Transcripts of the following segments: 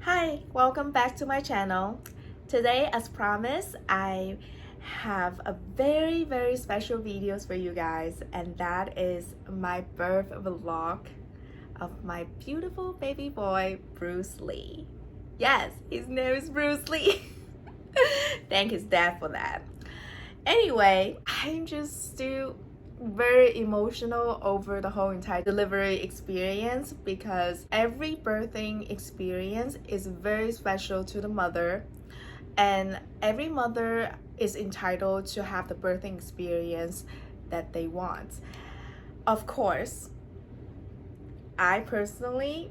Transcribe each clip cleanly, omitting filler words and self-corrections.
Hi, welcome back to my channel. Today, as promised, I have a very special videos for you guys, and that is my birth vlog of my beautiful baby boy, Bruce Lee. Yes, his name is Bruce Lee. Thank his dad for that. Anyway, I'm just still very emotional over the whole entire delivery experience because every birthing experience is very special to the mother, and every mother is entitled to have the birthing experience that they want. Of course, I personally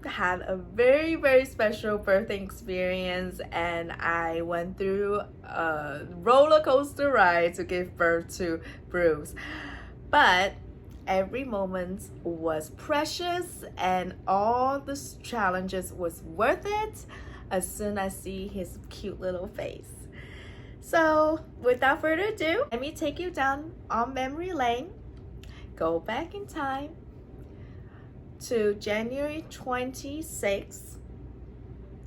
had a very special birthing experience, and I went through a roller coaster ride to give birth to Bruce. But every moment was precious, and all the challenges was worth it as soon as I see his cute little face. So without further ado, let me take you down on memory lane, go back in time to January 26th.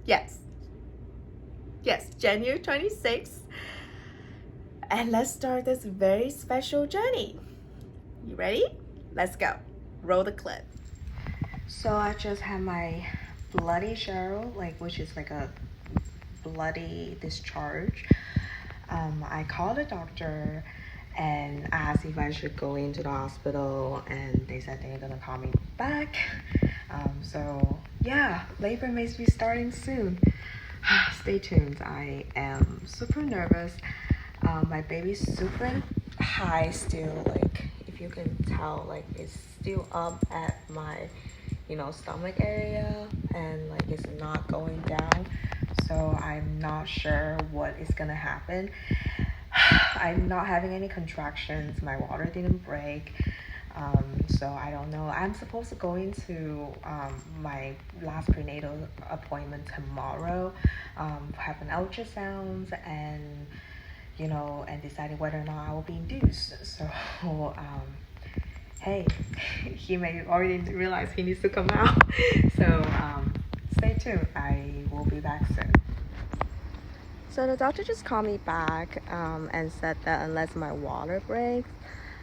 Yes, January 26th. And let's start this very special journey. You ready? Let's go. Roll the clip. So I just had my bloody shower, which is like a bloody discharge. I called the doctor and asked if I should go into the hospital, and they said they're gonna call me back. So yeah, labor may be starting soon. Stay tuned. I am super nervous. My baby's super high still, if you can tell, it's still up at my stomach area, and it's not going down, so I'm not sure what is gonna happen. I'm not having any contractions, my water didn't break, so I don't know. I'm supposed to go into my last prenatal appointment tomorrow, have an ultrasound, and and deciding whether or not I will be induced. So hey, he may already realize he needs to come out. So stay tuned. I will be back soon. So the doctor just called me back and said that unless my water breaks,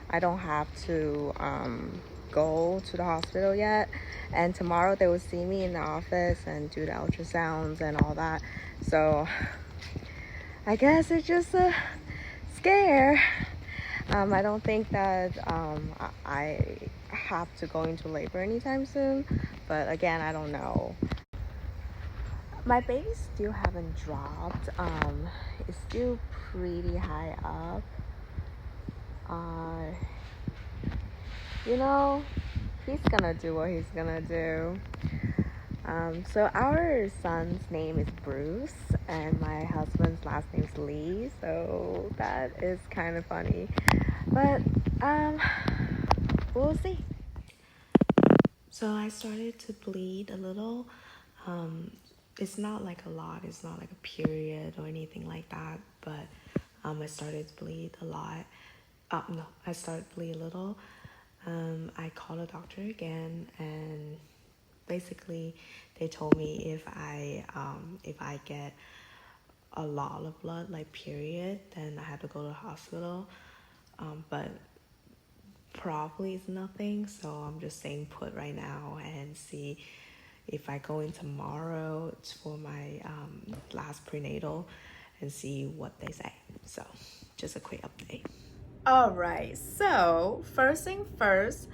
I don't have to go to the hospital yet. And tomorrow they will see me in the office and do the ultrasounds and all that. So I guess it's just a scare. I don't think that I have to go into labor anytime soon, but again, I don't know. My baby still haven't dropped. It's still pretty high up. He's gonna do what he's gonna do. So our son's name is Bruce, and my husband's last name is Lee, so that is kind of funny. But we'll see. So I started to bleed a little. It's not like a lot. It's not like a period or anything like that. But I started to bleed a lot. No, I started to bleed a little. I called the doctor again, and basically they told me if I get a lot of blood, like period, then I have to go to the hospital. But probably it's nothing, so I'm just staying put right now and see if I go in tomorrow for my last prenatal and see what they say. So just a quick update. All right, so first thing first,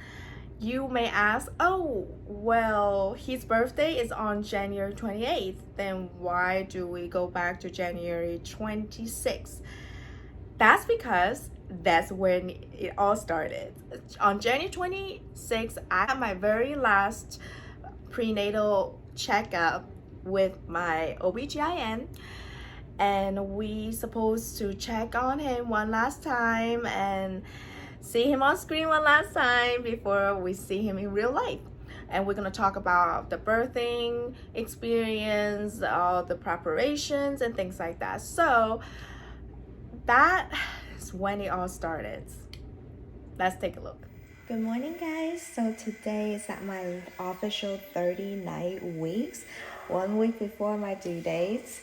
you may ask, oh, well, his birthday is on January 28th. Then why do we go back to January 26th? That's because that's when it all started. On January 26th, I had my very last prenatal checkup with my OBGYN, and we supposed to check on him one last time and see him on screen one last time before we see him in real life. And we're going to talk about the birthing experience, all the preparations and things like that. So that is when it all started. Let's take a look. Good morning, guys. So today is at my official 39 weeks. 1 week before my due dates.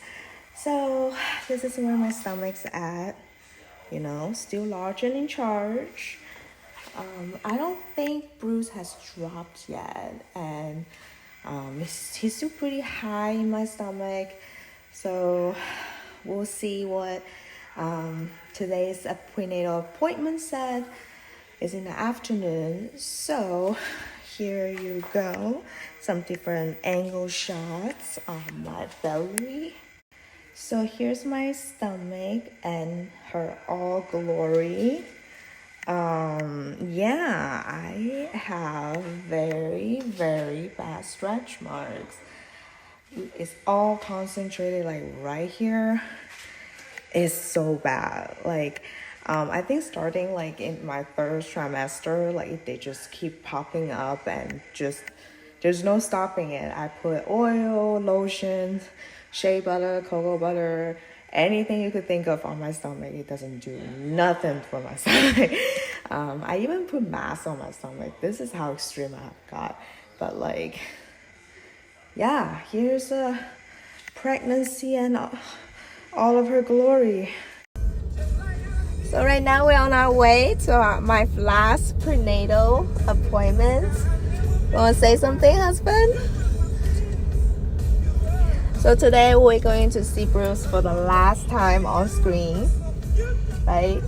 So this is where my stomach's at, you know, still large and in charge. I don't think Bruce has dropped yet, and he's still pretty high in my stomach. So we'll see what today's prenatal appointment said is in the afternoon. So here you go, some different angle shots on my belly. So here's my stomach and her all glory. Yeah, I have very, very bad stretch marks. It's all concentrated like right here. It's so bad. Like, I think starting like in my first trimester, like they just keep popping up and just, there's no stopping it. I put oil, lotion, shea butter, cocoa butter, anything you could think of on my stomach. It doesn't do nothing for my stomach. I even put mask on my stomach. This is how extreme I got. But like, yeah, here's a pregnancy and all of her glory. So right now we're on our way to my last prenatal appointment. You want to say something, husband? So today we're going to see Bruce for the last time on screen, right?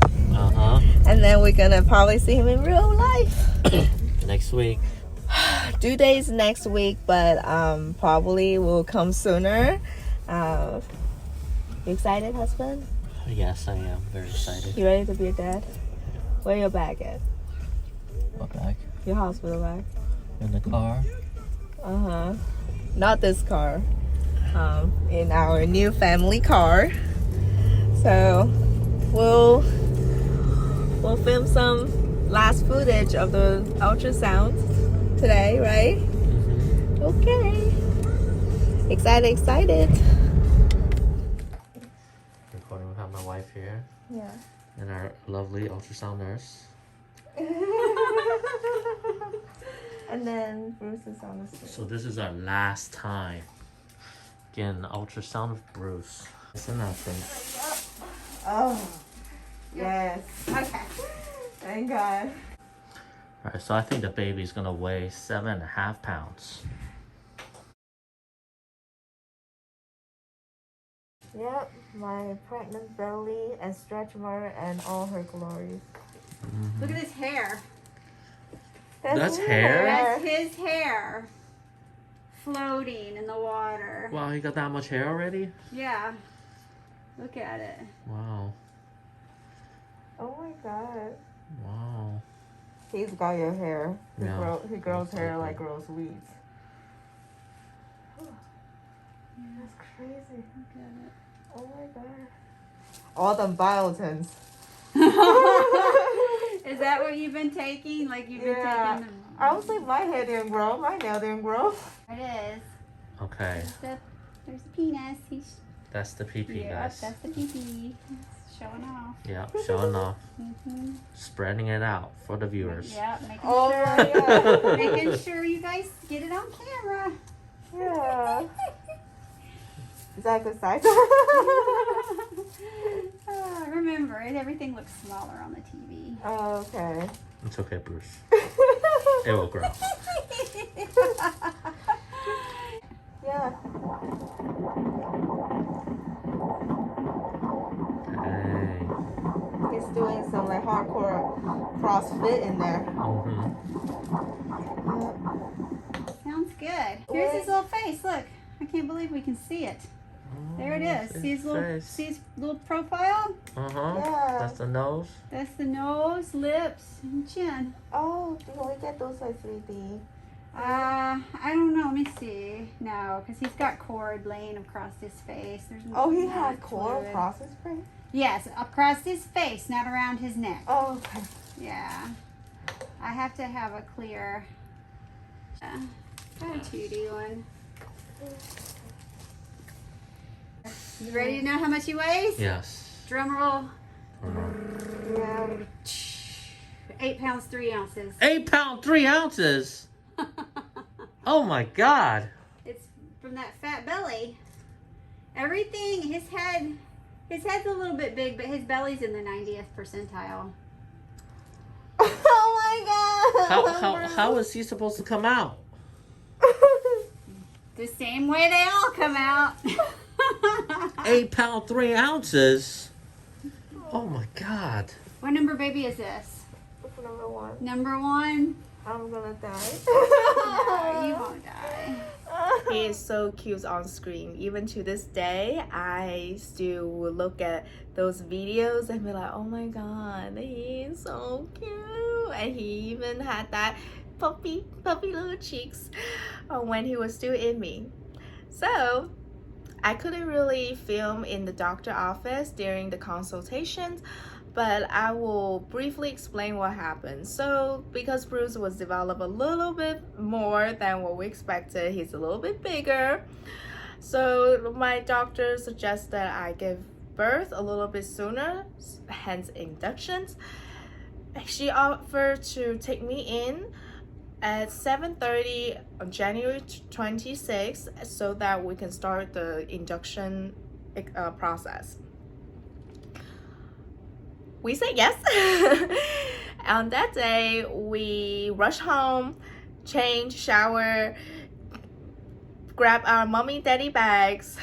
And then we're gonna probably see him in real life next week. Due date is next week, but probably will come sooner. You excited, husband? Yes, I am very excited. You ready to be a dad? Where your bag at? What bag? Your hospital bag. In the car. Not this car. In our new family car. So we'll film some last footage of the ultrasound today, right? Okay. Excited. Recording. We have my wife here. Yeah. And our lovely ultrasound nurse. And then Bruce is on the screen. So this is our last time getting an ultrasound of Bruce. Listen nothing. Oh, yes. Okay. Thank God. Alright, so I think the baby's gonna weigh 7.5 pounds. Yep, my pregnant belly and stretch mark and all her glories. Look at his hair. That's hair? That's his hair. Floating in the water. Wow, he got that much hair already? Yeah. Look at it. Wow. Oh my God. Wow. He's got your hair. Yeah. He grows hair like grows weeds. That's crazy. Look at it. Oh my God. All them biotins. Is that what you've been taking? Like you've been taking them? I was like, my hair didn't grow. My nail didn't grow. It is. Okay. There's the penis. That's the pee-pee, Yep, guys. that's the pee-pee. It's showing off. Yeah, showing off. Spreading it out for the viewers. Yeah, making Oh sure. my God. Making sure you guys get it on camera. Yeah. Is that a good size? Remember, everything looks smaller on the TV. Oh, okay. It's okay, Bruce. It will grow. Yeah. Hey. He's doing some like hardcore CrossFit in there. Sounds good. Here's his little face. Look, I can't believe we can see it. There it is. See his little profile? Yeah. That's the nose. That's the nose, lips, and chin. Oh, can we get those like 3D? I don't know. Let me see. No, because he's got cord laying across his face. There's no Oh, he not has core fluid. across his face? Yes, across his face, not around his neck. Oh, okay. Yeah. I have to have a clear. Got a 2D one. You ready to know how much he weighs? Yes. Drum roll. Yeah. 8 pounds, 3 ounces. 8 pounds, 3 ounces. Oh my God. It's from that fat belly. Everything, his head's a little bit big, but his belly's in the 90th percentile. Oh my god! How is he supposed to come out? The same way they all come out. 8 pounds 3 ounces. Oh my god. What number baby is this? Number 1. Number 1? I'm gonna die. No, you won't die. He is so cute on screen. Even to this day, I still will look at those videos and be like, oh my god, he is so cute. And he even had that puppy little cheeks when he was still in me. So I couldn't really film in the doctor office during the consultations, but I will briefly explain what happened. So because Bruce was developed a little bit more than what we expected, he's a little bit bigger. So my doctor suggested I give birth a little bit sooner, hence inductions. She offered to take me in at 7:30 on January 26th so that we can start the induction process. We said yes. On that day, we rushed home, changed, shower, grab our mommy daddy bags,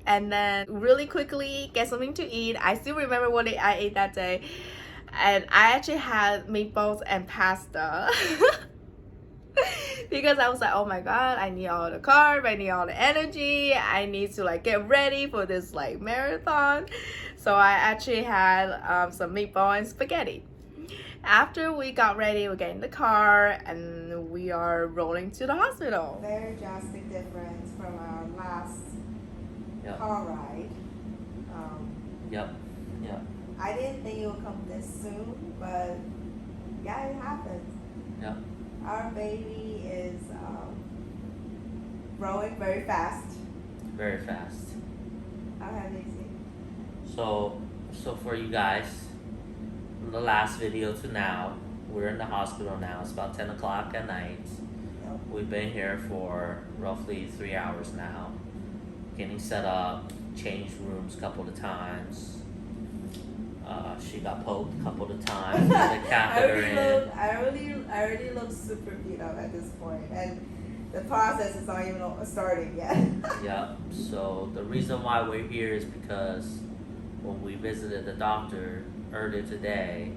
and then really quickly get something to eat. I still remember what I ate that day. And I actually had meatballs and pasta. Because I was like, oh my god, I need all the carb, I need all the energy, I need to like get ready for this like marathon. So I actually had some meatball and spaghetti. After we got ready, we get in the car and we are rolling to the hospital. Very drastic difference from our last car ride. Yep. I didn't think it would come this soon, but yeah, it happened. Yep. Our baby is growing very fast. Very fast. How have you seen? So for you guys, from the last video to now, we're in the hospital now. It's about 10 o'clock at night. Yep. We've been here for roughly 3 hours now, getting set up, changed rooms a couple of times. She got poked a couple of times. The catheter I already look super beat up at this point, and the process is not even starting yet. Yeah. So the reason why we're here is because when we visited the doctor earlier today,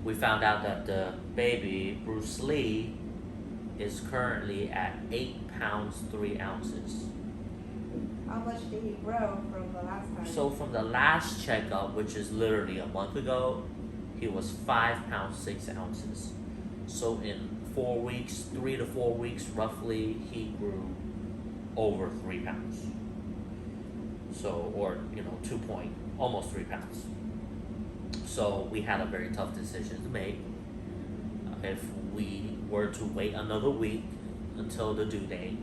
we found out that the baby, Bruce Lee, is currently at 8 pounds 3 ounces. How much did he grow from the last time? So from the last checkup, which is literally a month ago, he was 5 pounds 6 ounces. So in 4 weeks, 3 to 4 weeks roughly, he grew over 3 pounds. So, or almost 3 pounds. So we had a very tough decision to make. If we were to wait another week until the due date,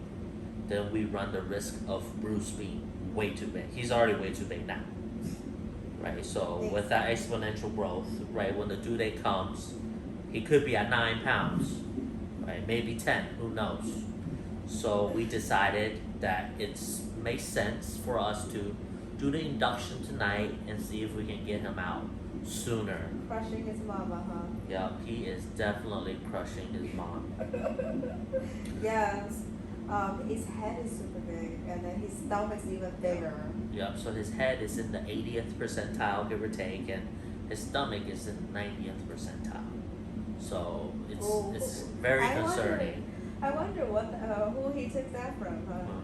then we run the risk of Bruce being way too big. He's already way too big now, right? So with that exponential growth, right, when the due date comes, he could be at 9 pounds, right? Maybe 10, who knows? So we decided that it makes sense for us to do the induction tonight and see if we can get him out sooner. Crushing his mama, huh? Yeah, he is definitely crushing his mom. Yes. His head is super big, and then his stomach's even bigger. Yep, so his head is in the 80th percentile, give or take, and his stomach is in the 90th percentile. So it's very concerning. I wonder what who he took that from, huh?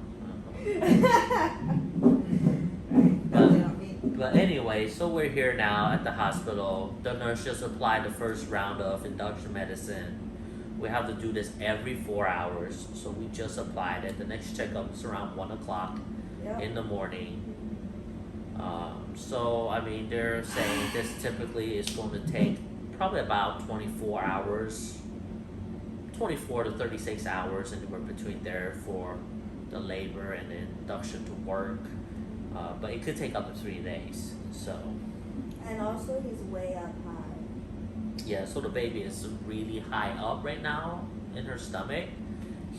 But anyway, so we're here now at the hospital. The nurse just applied the first round of induction medicine. We have to do this every 4 hours, so we just applied it. The next checkup is around 1 o'clock in the morning. So, I mean, they're saying this typically is going to take probably about 24 hours, 24 to 36 hours, anywhere between there for the labor and the induction to work. But it could take up to 3 days. So. And also he's way up high. Yeah, so the baby is really high up right now in her stomach.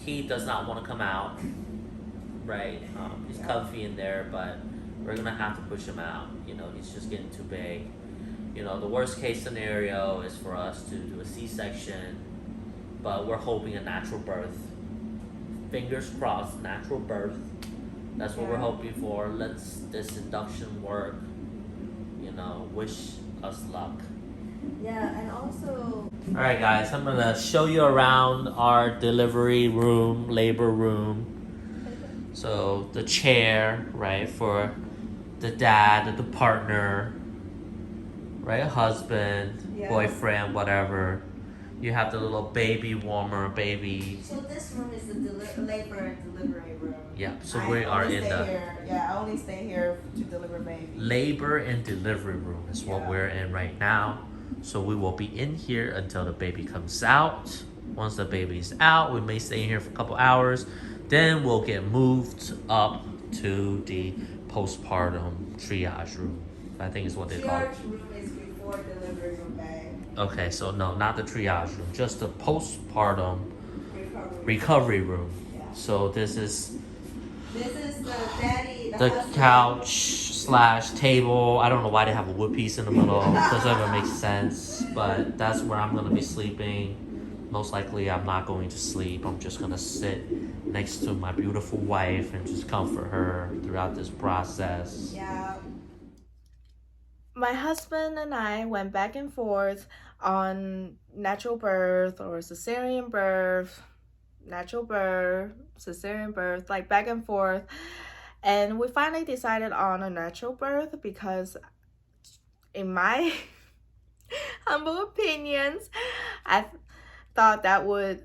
He does not want to come out. right? He's comfy in there, but we're gonna have to push him out. You know, he's just getting too big. You know, the worst case scenario is for us to do a C-section, but we're hoping a natural birth. Fingers crossed, natural birth. That's what we're hoping for. Let's this induction work. You know, wish us luck. Yeah, and also. Alright guys, I'm gonna show you around our delivery room, labor room. So the chair, right, for the dad, the partner, right, husband, boyfriend, whatever. You have the little baby warmer, baby. So this room is the labor and delivery room. Yeah, so we are in the I only stay here to deliver baby. labor and delivery room is what we're in right now. So we will be in here until the baby comes out. Once the baby's out, we may stay in here for a couple hours. Then we'll get moved up to the postpartum triage room. I think is what they call it. Triage room is before delivery room, babe. Okay, so no, not the triage room, just the postpartum Recovery. room. Yeah. So this is the daddy, the husband. couch / table. I don't know why they have a wood piece in the middle. Doesn't even make sense. But that's where I'm gonna be sleeping. Most likely I'm not going to sleep. I'm just gonna sit next to my beautiful wife and just comfort her throughout this process. Yeah. My husband and I went back and forth on natural birth or cesarean birth, natural birth, cesarean birth, like back and forth. And we finally decided on a natural birth because in my humble opinions, I thought that would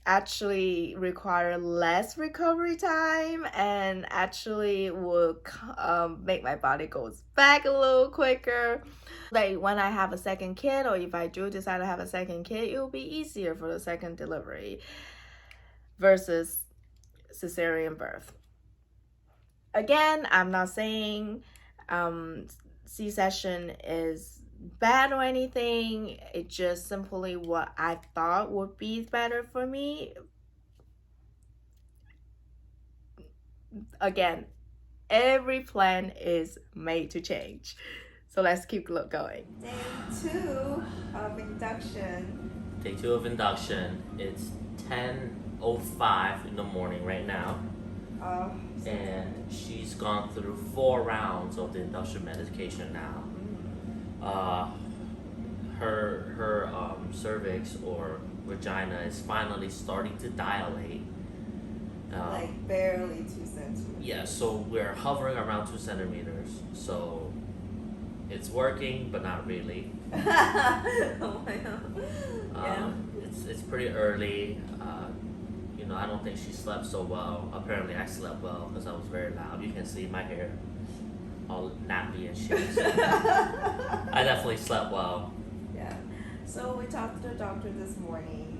actually require less recovery time and actually would make my body goes back a little quicker. Like when I have a second kid, or if I do decide to have a second kid, it will be easier for the second delivery versus cesarean birth. Again, I'm not saying C-section is bad or anything. It's just simply what I thought would be better for me. Again, every plan is made to change. So let's keep going. Day 2 of induction. Day 2 of induction. It's 10:05 in the morning right now. And she's gone through 4 rounds of the induction medication now. Her cervix or vagina is finally starting to dilate. Like barely 2 centimeters. Yeah, so we're hovering around 2 centimeters. So it's working, but not really. Oh my God. Yeah. It's pretty early. You know, I don't think she slept so well. Apparently, I slept well because I was very loud. You can see my hair all nappy and shit. So I definitely slept well. Yeah. So we talked to the doctor this morning.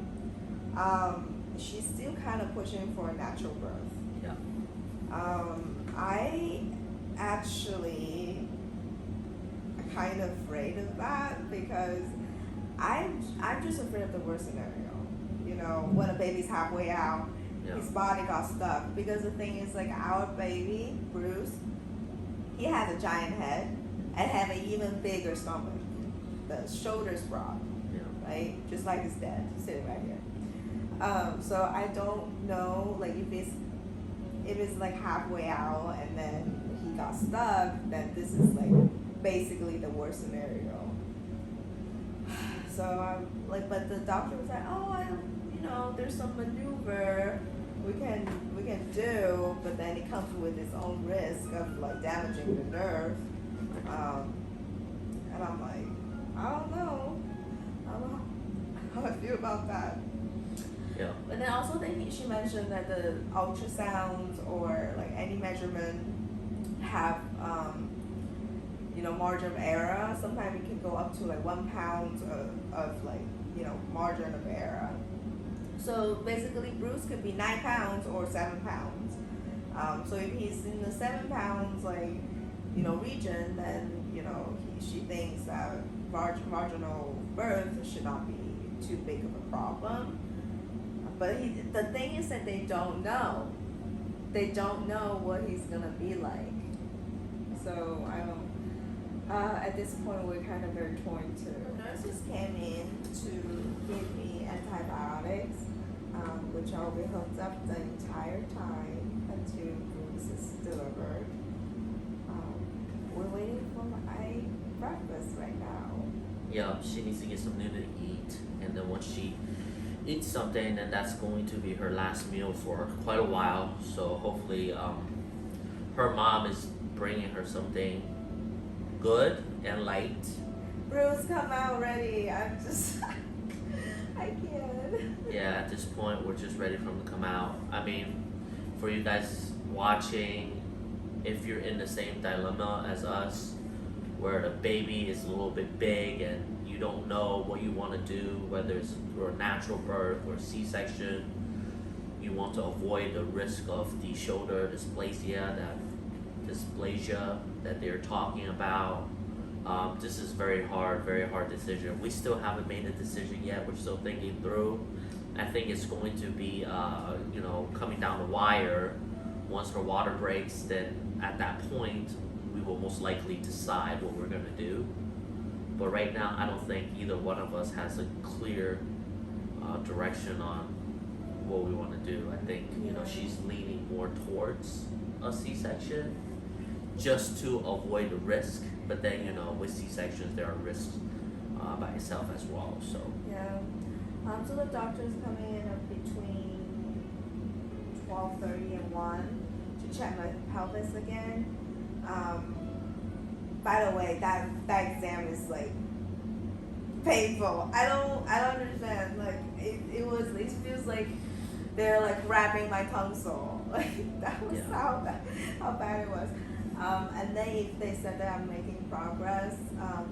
She's still kind of pushing for a natural birth. Yeah. I actually kind of afraid of that because I'm just afraid of the worst scenario. You know, when a baby's halfway out, his body got stuck. Because the thing is, like, our baby, Bruce, he has a giant head and have an even bigger stomach. The shoulders broad, right? Just like his dad, sitting right here. So I don't know, like, if it's like halfway out and then he got stuck, then this is like basically the worst scenario. So I'm like, but the doctor was like, oh, there's some maneuver we can do, but then it comes with its own risk of like damaging the nerve. And I'm like, I don't know how I feel about that. Yeah. But then also she mentioned that the ultrasounds or like any measurement have margin of error. Sometimes it can go up to like 1 pound of like margin of error. So basically Bruce could be 9 pounds or 7 pounds. So if he's in the 7 pounds region, then she thinks that vaginal birth should not be too big of a problem. But the thing is that they don't know. they don't know what he's gonna be like. So I don't. At this point, we're kind of very torn too. Nurses came in to give me antibiotics, which I'll be hooked up the entire time until Bruce is delivered. We're waiting for my breakfast right now. Yeah, she needs to get something to eat, and then once she eats something, then that's going to be her last meal for quite a while. So hopefully, her mom is bringing her something good and light. Bruce, come out already. I'm just, I can't. Yeah, at this point, we're just ready for him to come out. I mean, for you guys watching, if you're in the same dilemma as us, where the baby is a little bit big and you don't know what you want to do, whether it's through a natural birth or C-section, you want to avoid the risk of the shoulder dysplasia that they're talking about. This is very hard decision. We still haven't made a decision yet. We're still thinking through. I think it's going to be, coming down the wire. Once her water breaks, then at that point, we will most likely decide what we're going to do. But right now, I don't think either one of us has a clear direction on what we want to do. I think, she's leaning more towards a C-section just to avoid the risk. But then, with C-sections, there are risks by itself as well. So yeah. So the doctor's coming in between 12:30 and 1 to check my pelvis again. By the way, that exam is like painful. I don't understand. Like it feels like they're like wrapping my tonsil. Like that was how bad it was. And then if they said that I'm making progress,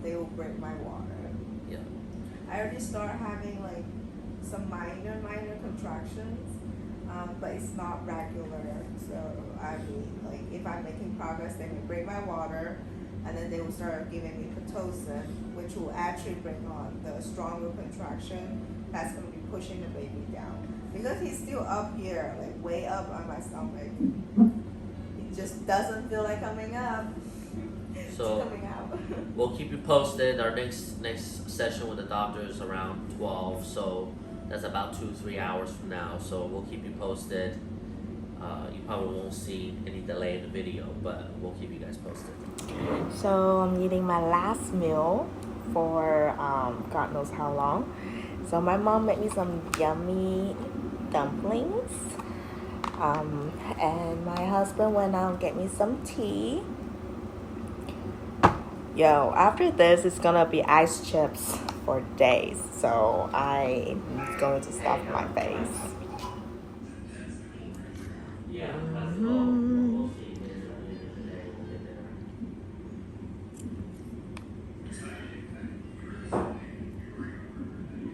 they will break my water. yeah. I already start having like some minor contractions, but it's not regular. So I mean, like if I'm making progress, they may break my water, and then they will start giving me Pitocin, which will actually bring on the stronger contraction. That's going to be pushing the baby down because he's still up here, like way up on my stomach. It just doesn't feel like coming up. So it's coming out. we'll keep you posted. Our next session with the doctor is around 12, so that's about 2-3 hours from now. So we'll keep you posted. You probably won't see any delay in the video, but we'll keep you guys posted. So I'm eating my last meal for God knows how long. So my mom made me some yummy dumplings. And my husband went out and get me some tea. Yo, after this, it's gonna be ice chips for days. So I'm going to stuff my face. Yeah.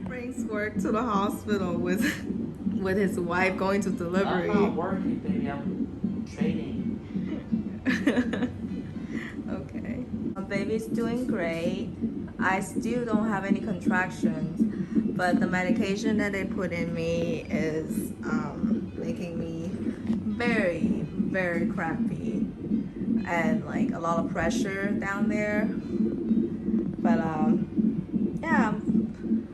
Brings work to the hospital with his wife going to delivery. I'm not working, baby. I'm training. Okay. My baby's doing great. I still don't have any contractions, but the medication that they put in me is making me very, very crappy and like a lot of pressure down there. But yeah.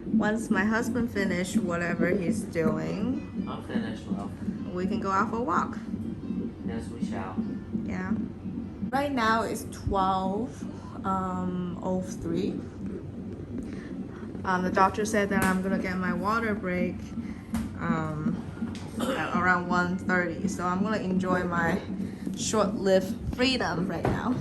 Once my husband finished whatever he's doing, I'm finished, love. we can go out for a walk. Yes, we shall. Yeah. Right now it's 12:03. The doctor said that I'm gonna get my water break at around 1:30. So I'm gonna enjoy my short-lived freedom right now.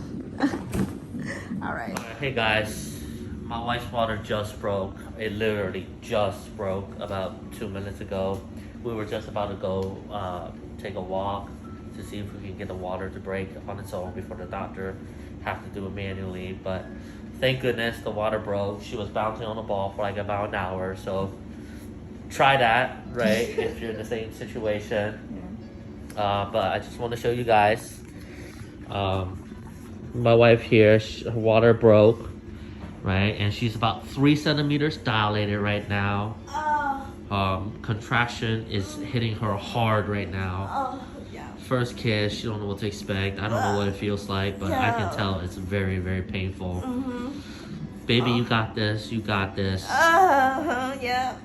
All right. Hey guys. My wife's water just broke. It literally just broke about 2 minutes ago. We were just about to go take a walk to see if we can get the water to break on its own before the doctor have to do it manually. But thank goodness the water broke. She was bouncing on the ball for like about an hour. So try that, right? If you're in the same situation. Yeah. But I just want to show you guys. My wife here, her water broke. Right, and she's about 3 centimeters dilated right now. Contraction is hitting her hard right now. Yeah. first kiss. She don't know what to expect. I don't know what it feels like, but I can tell it's very, very painful. Baby, you got this. You got this. Yeah.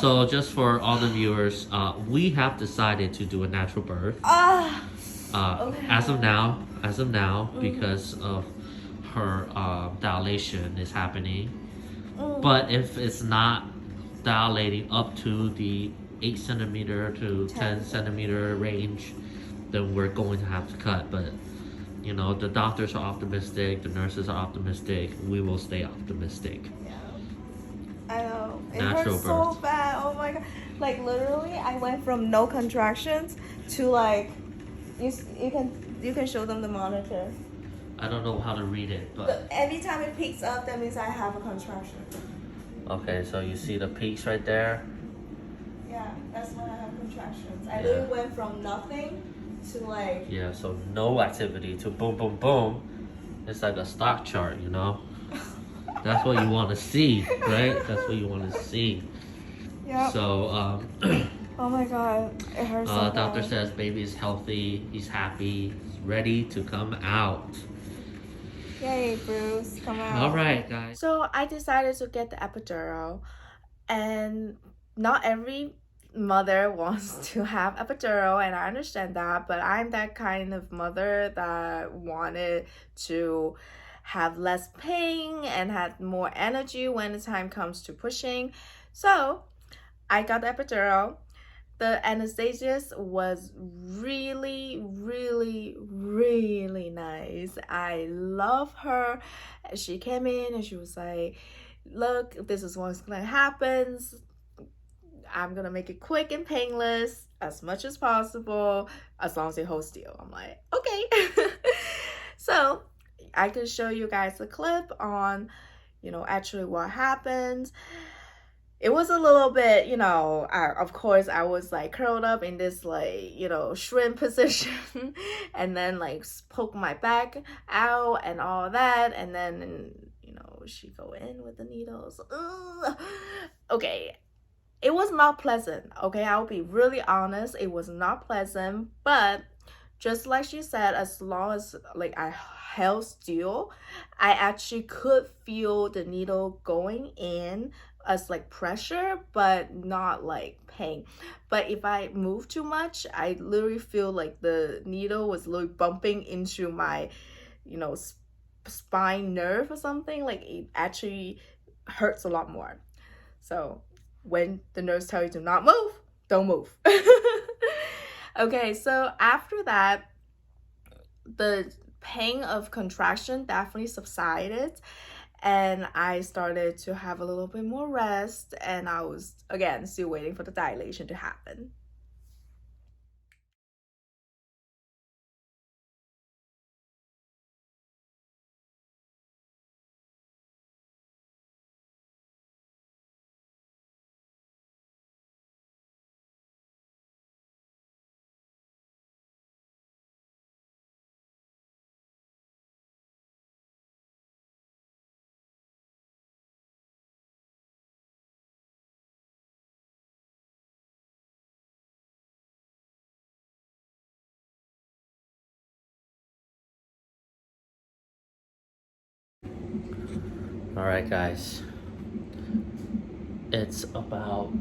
So just for all the viewers, we have decided to do a natural birth. Okay. As of now, because of her dilation is happening. But if it's not dilating up to the 8 centimeter to 10 centimeter range, then we're going to have to cut. But you know, the doctors are optimistic, the nurses are optimistic, we will stay optimistic. Yeah. I know. It Natural hurts so birth. bad. Oh my god. Like literally I went from no contractions to like you can show them the monitor. I don't know how to read it, but Every time it peaks up, that means I have a contraction. okay, so you see the peaks right there. Yeah, that's when I have contractions. I Yeah. literally went from nothing to like. Yeah, so no activity to boom, boom, boom. It's like a stock chart, you know? That's what you want to see, right? That's what you want to see. Yeah. So, Oh my god, it hurts so bad. doctor says baby is healthy, he's happy, he's ready to come out. Yay, Bruce, come out. All right, guys. So I decided to get the epidural, and not every mother wants to have epidural, and I understand that, but I'm that kind of mother that wanted to have less pain and had more energy when the time comes to pushing. So I got the epidural. The anesthetist was really, really, really nice. I love her. She came in and she was like, look, this is what's gonna happen. I'm gonna make it quick and painless as much as possible, as long as it holds still. I'm like, okay. So I can show you guys a clip on, actually what happened. It was a little bit, of course, I was like curled up in this like, shrimp position and then like poke my back out and all that. And then, she go in with the needles. Ugh. Okay. It was not pleasant. Okay. I'll be really honest. It was not pleasant, but just like she said, as long as like I held still, I actually could feel the needle going in as like pressure, but not like pain. But if I move too much, I literally feel like the needle was literally bumping into my, spine nerve or something. Like it actually hurts a lot more. So when the nurse tells you to not move, don't move. Okay, so after that, the pain of contraction definitely subsided, and I started to have a little bit more rest, and I was again still waiting for the dilation to happen. All right, guys. It's about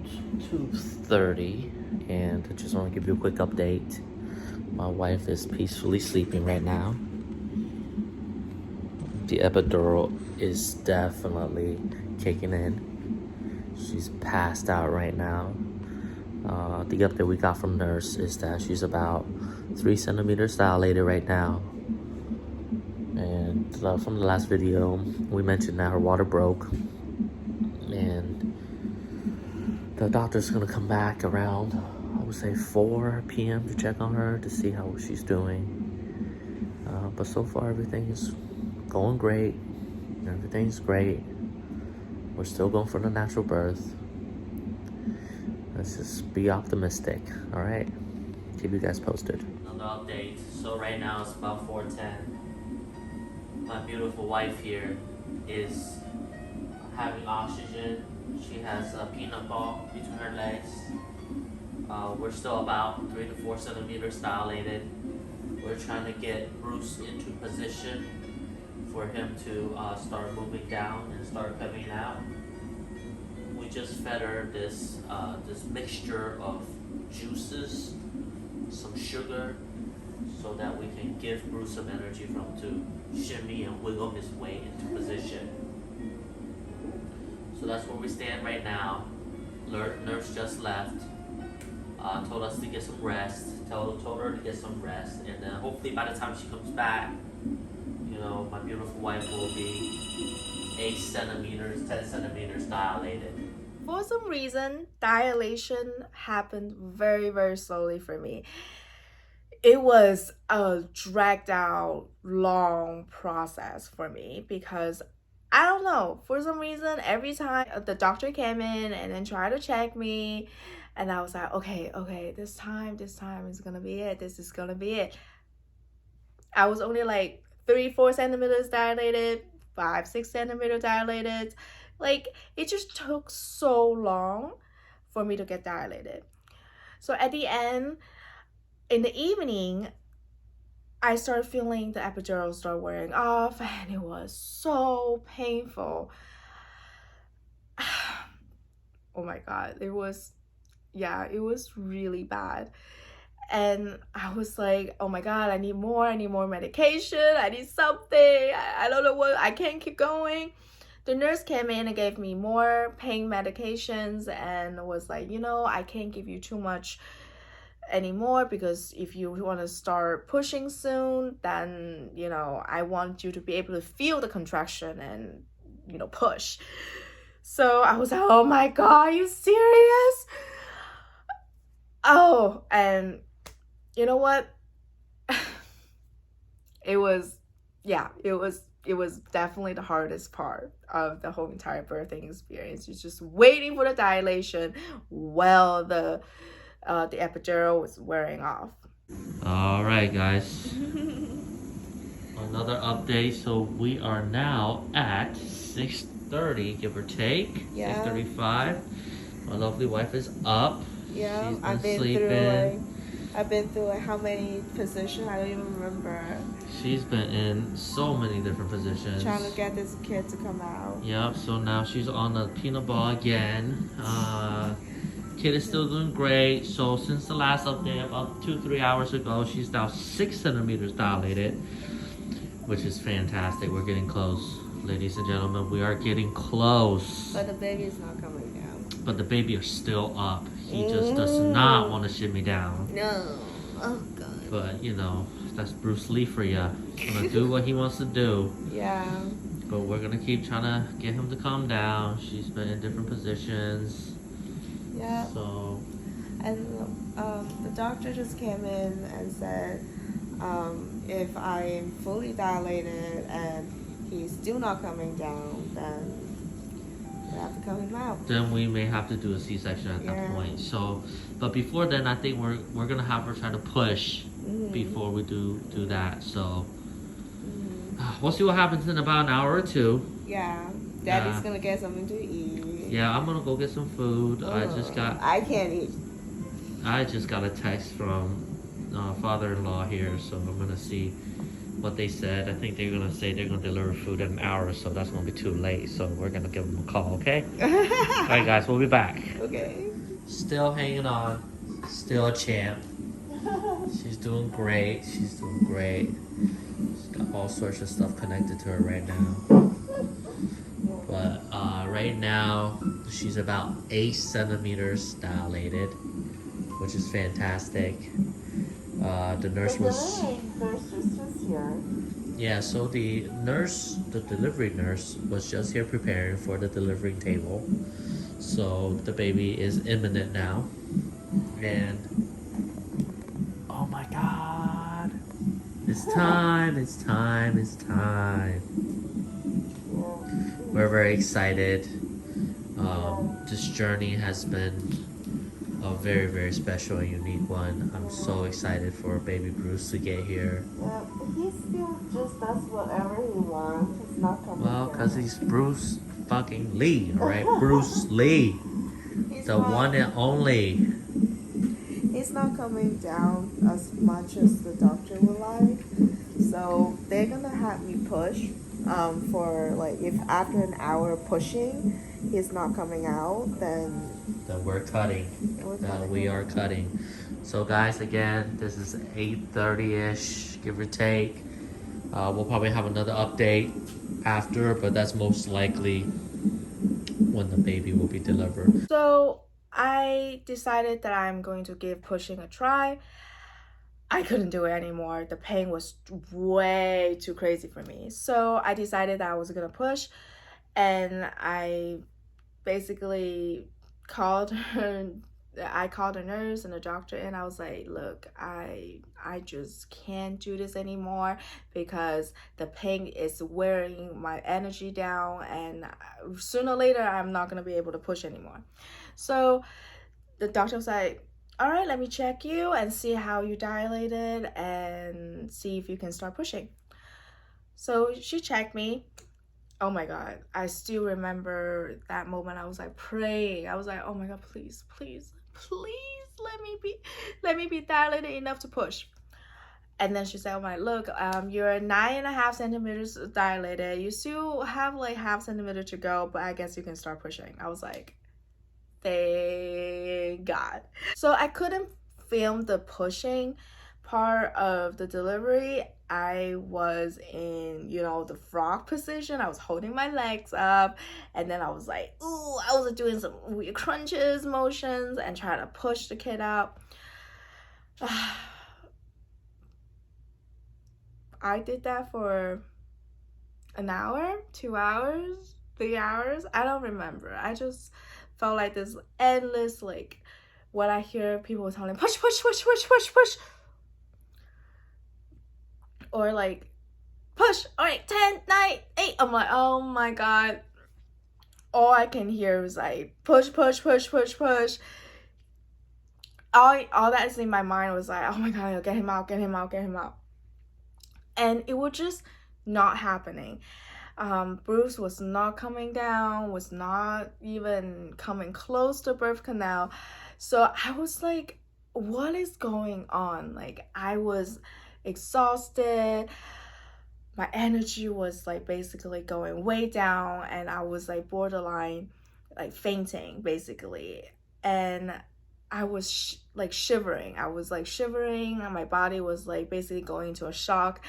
2:30, and I just want to give you a quick update. My wife is peacefully sleeping right now. The epidural is definitely kicking in. She's passed out right now. The update we got from nurse is that she's about 3 centimeters dilated right now. And from the last video, we mentioned that her water broke, and the doctor's gonna come back around, I would say 4 p.m. to check on her to see how she's doing. But so far everything is going great. Everything's great. We're still going for the natural birth. Let's just be optimistic, all right? Keep you guys posted. Another update. So right now it's about 4:10. My beautiful wife here is having oxygen. She has a peanut ball between her legs. We're still about 3 to 4 centimeters dilated. We're trying to get Bruce into position for him to start moving down and start coming out. We just fed her this mixture of juices, some sugar, so that we can give Bruce some energy for him to shimmy and wiggle his way into position. So that's where we stand right now. Nurse just left. Told us to get some rest. Told her to get some rest, and then hopefully by the time she comes back, you know, my beautiful wife will be 8 centimeters, 10 centimeters dilated. For some reason, dilation happened very, very slowly for me. It was a dragged out, long process for me because I don't know, for some reason, every time the doctor came in and then tried to check me, and I was like, okay, this time is gonna be it. This is gonna be it. I was only like 3-4 centimeters dilated, 5-6 centimeters dilated. Like, it just took so long for me to get dilated. So at the end, in the evening, I started feeling the epidural start wearing off, and it was so painful. Oh my God, it was really bad. And I was like, oh my God, I need more medication. I need something. I don't know what, I can't keep going. The nurse came in and gave me more pain medications and was like, you know, I can't give you too much anymore because if you want to start pushing soon, then, you know, I want you to be able to feel the contraction and, you know, push. So I was like, oh my God, are you serious? Oh, and you know what? It was definitely the hardest part of the whole entire birthing experience. It's just waiting for the dilation while the epidural was wearing off. All right, guys. Another update. So we are now at 6:30, give or take. Yeah. 6:35. My lovely wife is up. Yeah, She's been sleeping. I've been through like how many positions? I don't even remember. She's been in so many different positions. Trying to get this kid to come out. Yep, so now she's on the peanut ball again. Kid is still doing great. So since the last update, about 2-3 hours ago, she's now 6 centimeters dilated, which is fantastic. We're getting close, ladies and gentlemen. We are getting close. But the baby is not coming down. But the baby is still up. He just does not want to shimmy down. No. Oh God. But you know, that's Bruce Lee for ya. He's gonna do what he wants to do. Yeah. But we're gonna keep trying to get him to calm down. She's been in different positions. Yeah. So. And the doctor just came in and said, if I am fully dilated and he's still not coming down, then we have to cut him out. Then we may have to do a C-section at that point. So, but before then, I think we're gonna have her try to push before we do that. So we'll see what happens in about an hour or two. Yeah, Daddy's gonna get something to eat. Yeah, I'm gonna go get some food. I can't eat. I just got a text from father-in-law here, so I'm gonna see what they said. I think they're gonna say they're gonna deliver food in an hour, so that's gonna be too late. So we're gonna give them a call, okay? All right, guys, we'll be back. Okay. Still hanging on. Still a champ. She's doing great. She's doing great. She's got all sorts of stuff connected to her right now. But right now, she's about 8 centimeters dilated, which is fantastic. The nurse was... Yeah, so the delivery nurse was just here preparing for the delivery table. So the baby is imminent now. And oh my God, it's time. We're very excited. This journey has been a very, very special and unique one. I'm so excited for baby Bruce to get here. Yeah, he still just does whatever he wants. He's not coming Well, down. because he's Bruce fucking Lee, alright? Bruce Lee. The one and only. it's not coming down as much as the doctor would like. So they're gonna have me push for like if after an hour pushing he's not coming out, then we're cutting. We are cutting. So guys, again, this is 8:30ish, give or take. We'll probably have another update after, but that's most likely when the baby will be delivered. So I decided that I'm going to give pushing a try. I couldn't do it anymore. The pain was way too crazy for me. So I decided that I was gonna push, and I basically called her. I called a nurse and a doctor, and I was like, look, I just can't do this anymore because the pain is wearing my energy down, and sooner or later I'm not gonna be able to push anymore. So the doctor was like, all right, let me check you and see how you dilated and see if you can start pushing. So she checked me. Oh my God, I still remember that moment. I was like praying. I was like, oh my God, please, please, please let me be dilated enough to push. And then she said, oh my, look, you're 9.5 centimeters dilated. You still have like half centimeter to go, but I guess you can start pushing. I was like, thank God. So I couldn't film the pushing part of the delivery. I was in, you know, the frog position. I was holding my legs up, and then I was like, ooh, I was doing some weird crunches motions and trying to push the kid out. I did that for an hour, 2 hours, 3 hours. I don't remember. I just felt like this endless, like, when I hear people telling push, push, push, push, push, push, or like push, all right, 10, 9, 8. I'm like, oh my God. All I can hear is like push, push, push, push, push. All that's in my mind was like, oh my God, get him out, get him out, get him out. And it was just not happening. Bruce was not coming down, was not even coming close to birth canal. So I was like, what is going on? Like, I was exhausted. My energy was like basically going way down, and I was like borderline like fainting basically. And I was like shivering. I was like shivering, and my body was like basically going into a shock.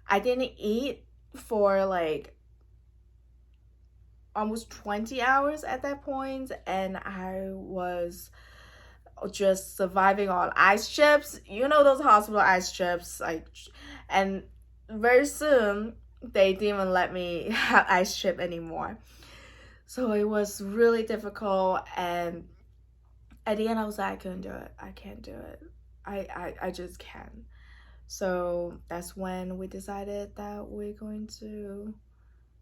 I didn't eat for like almost 20 hours at that point, and I was just surviving on ice chips. You know, those hospital ice chips, like, and very soon they didn't even let me have ice chip anymore. So it was really difficult, and at the end I was like, I couldn't do it. I can't do it. I just can't. So that's when we decided that we're going to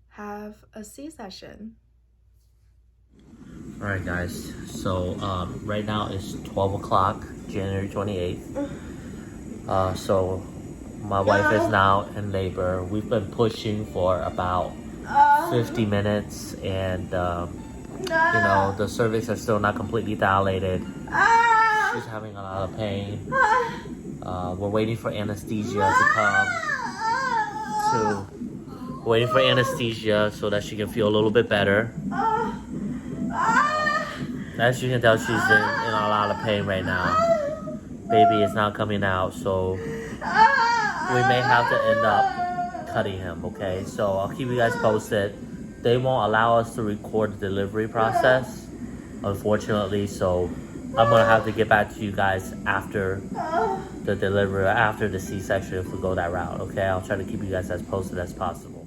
have a C-section. All right, guys. So right now it's 12 o'clock, January 28th. So my wife is now in labor. We've been pushing for about 50 minutes, and you know, the cervix are still not completely dilated. She's having a lot of pain. We're waiting for anesthesia to come. Waiting for anesthesia so that she can feel a little bit better. As you can tell, she's in a lot of pain right now. Baby is not coming out, so we may have to end up cutting him, okay? So I'll keep you guys posted. They won't allow us to record the delivery process, unfortunately, so I'm gonna have to get back to you guys after the delivery, after the C-section, if we go that route, okay? I'll try to keep you guys as posted as possible.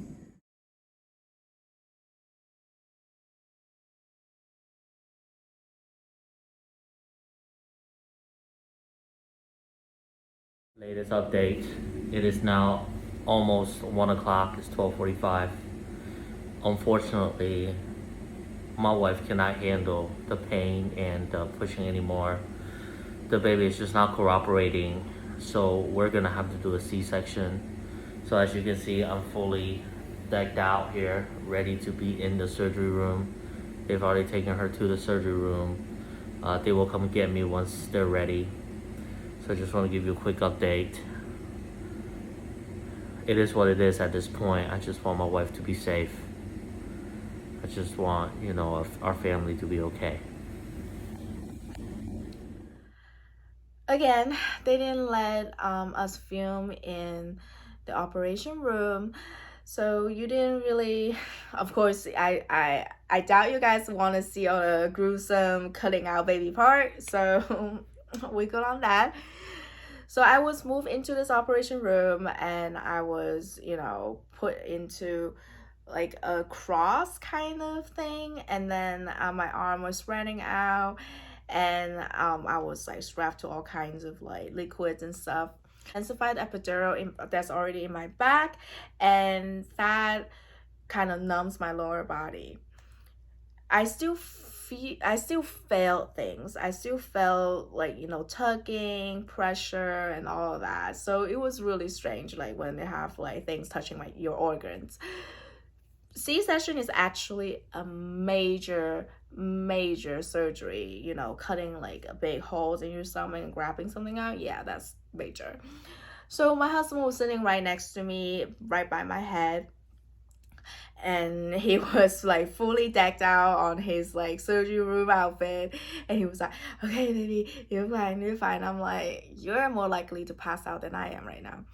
Latest update, it is now almost 1 o'clock, it's 12:45. Unfortunately, my wife cannot handle the pain and the pushing anymore. The baby is just not cooperating, so we're gonna have to do a C-section. So as you can see, I'm fully decked out here, ready to be in the surgery room. They've already taken her to the surgery room. They will come get me once they're ready. So I just want to give you a quick update. It is what it is at this point. I just want my wife to be safe. I just want, you know, our family to be okay. Again, they didn't let us film in the operation room, so you didn't really, of course, I doubt you guys want to see all the gruesome cutting out baby part, so we good on that. So I was moved into this operation room, and I was, you know, put into like a cross kind of thing, and then my arm was spreading out, and I was like strapped to all kinds of like liquids and stuff. Intensified epidural that's already in my back, and that kind of numbs my lower body. I still felt things. I still felt like, you know, tugging, pressure, and all of that. So it was really strange, like when they have like things touching your organs. C-section is actually a major surgery, you know, cutting like a big holes in your stomach and grabbing something out. Yeah, that's major. So my husband was sitting right next to me, right by my head, and he was like fully decked out on his like surgery room outfit, and he was like, okay baby, you're fine. I'm like, you're more likely to pass out than I am right now.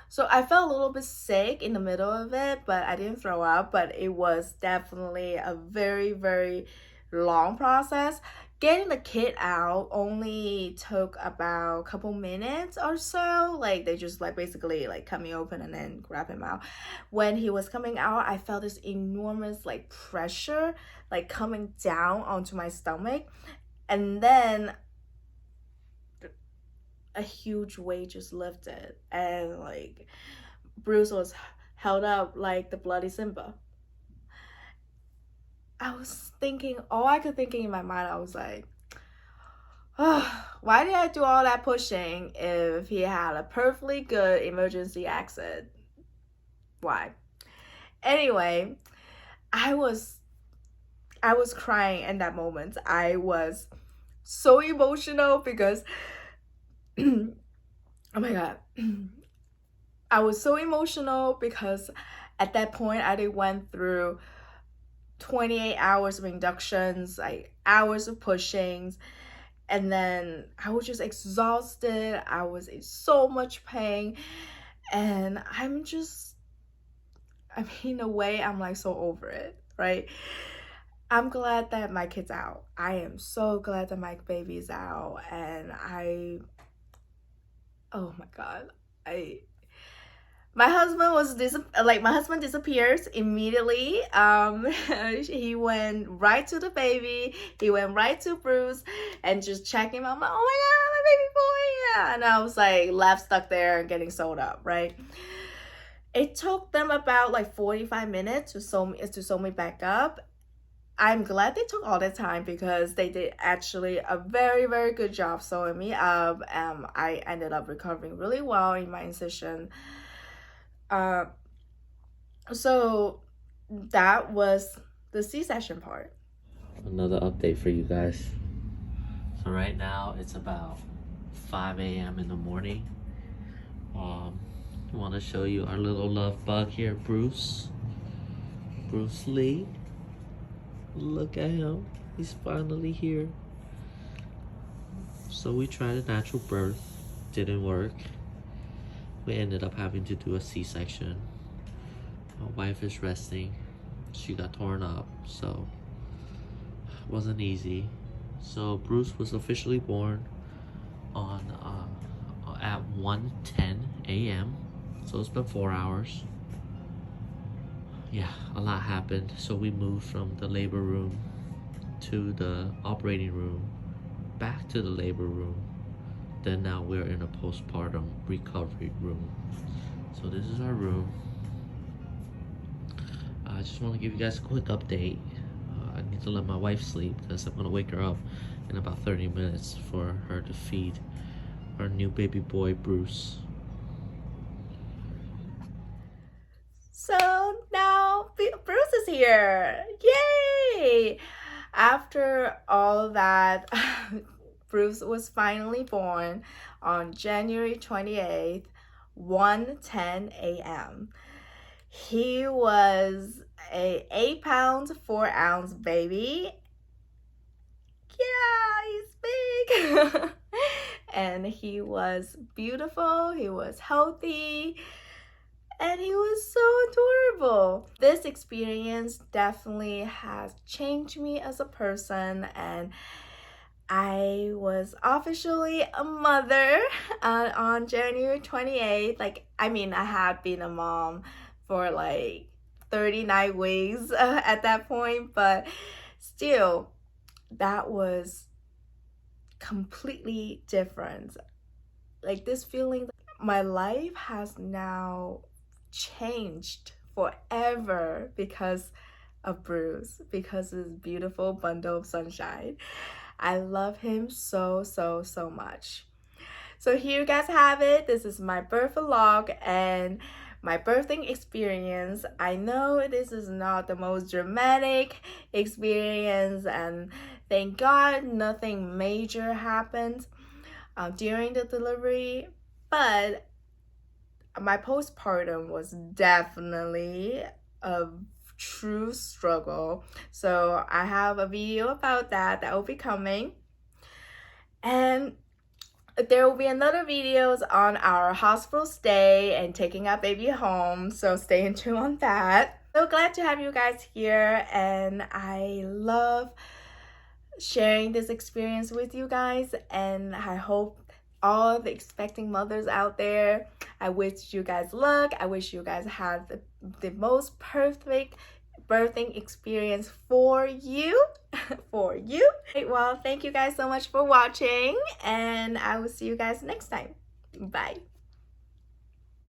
So I felt a little bit sick in the middle of it, but I didn't throw up. But it was definitely a very long process. Getting the kid out only took about a couple minutes or so. Like they just like basically like cut me open and then grab him out. When he was coming out, I felt this enormous like pressure like coming down onto my stomach, and then a huge weight just lifted, and like Bruce was held up like the bloody Simba. I was thinking, all I could think in my mind, I was like, oh, why did I do all that pushing if he had a perfectly good emergency exit? Why? Anyway, I was crying in that moment. I was so emotional because oh my god, I was so emotional because at that point I went through 28 hours of inductions, like hours of pushings, and then I was just exhausted. I was in so much pain, and in a way, I'm like so over it, right? I'm glad that my kid's out. I am so glad that my baby's out, and oh my god, my husband disappears immediately. He went right to the baby. He went right to Bruce and just checking him out. I'm like, oh my god, my baby boy, yeah. And I was like left stuck there and getting sewed up, right? It took them about like 45 minutes to sew me back up. I'm glad they took all that time because they did actually a very good job sewing me up. I ended up recovering really well in my incision. So that was the C-section part. Another update for you guys. So right now it's about 5 a.m. in the morning. I want to show you our little love bug here, Bruce Lee. Look at him, he's finally here. So we tried a natural birth, didn't work. We ended up having to do a C-section. My wife is resting. She got torn up, so it wasn't easy. So Bruce was officially born on at 1:10 a.m. So it's been 4 hours. Yeah, a lot happened. So we moved from the labor room to the operating room, back to the labor room. Then now we're in a postpartum recovery room. So this is our room. I just want to give you guys a quick update. I need to let my wife sleep because I'm going to wake her up in about 30 minutes for her to feed our new baby boy, Bruce. So now Bruce is here. Yay! After all that, Bruce was finally born on January 28th, 1:10 a.m. He was a 8 pounds 4 ounce baby. Yeah, he's big. And he was beautiful, he was healthy, and he was so adorable. This experience definitely has changed me as a person, and I was officially a mother on January 28th. I had been a mom for like 39 weeks at that point, but still, that was completely different. Like this feeling, my life has now changed forever because of Bruce, because of this beautiful bundle of sunshine. I love him so much. So here you guys have it. This is my birth vlog and my birthing experience. I know this is not the most dramatic experience, and thank God nothing major happened during the delivery, but my postpartum was definitely a true struggle. So I have a video about that will be coming, and there will be another videos on our hospital stay and taking our baby home, so stay tuned on that. So glad to have you guys here, and I love sharing this experience with you guys, and I hope all the expecting mothers out there, I wish you guys luck. I wish you guys had the most perfect birthing experience for you. For you. Well, thank you guys so much for watching, and I will see you guys next time. Bye.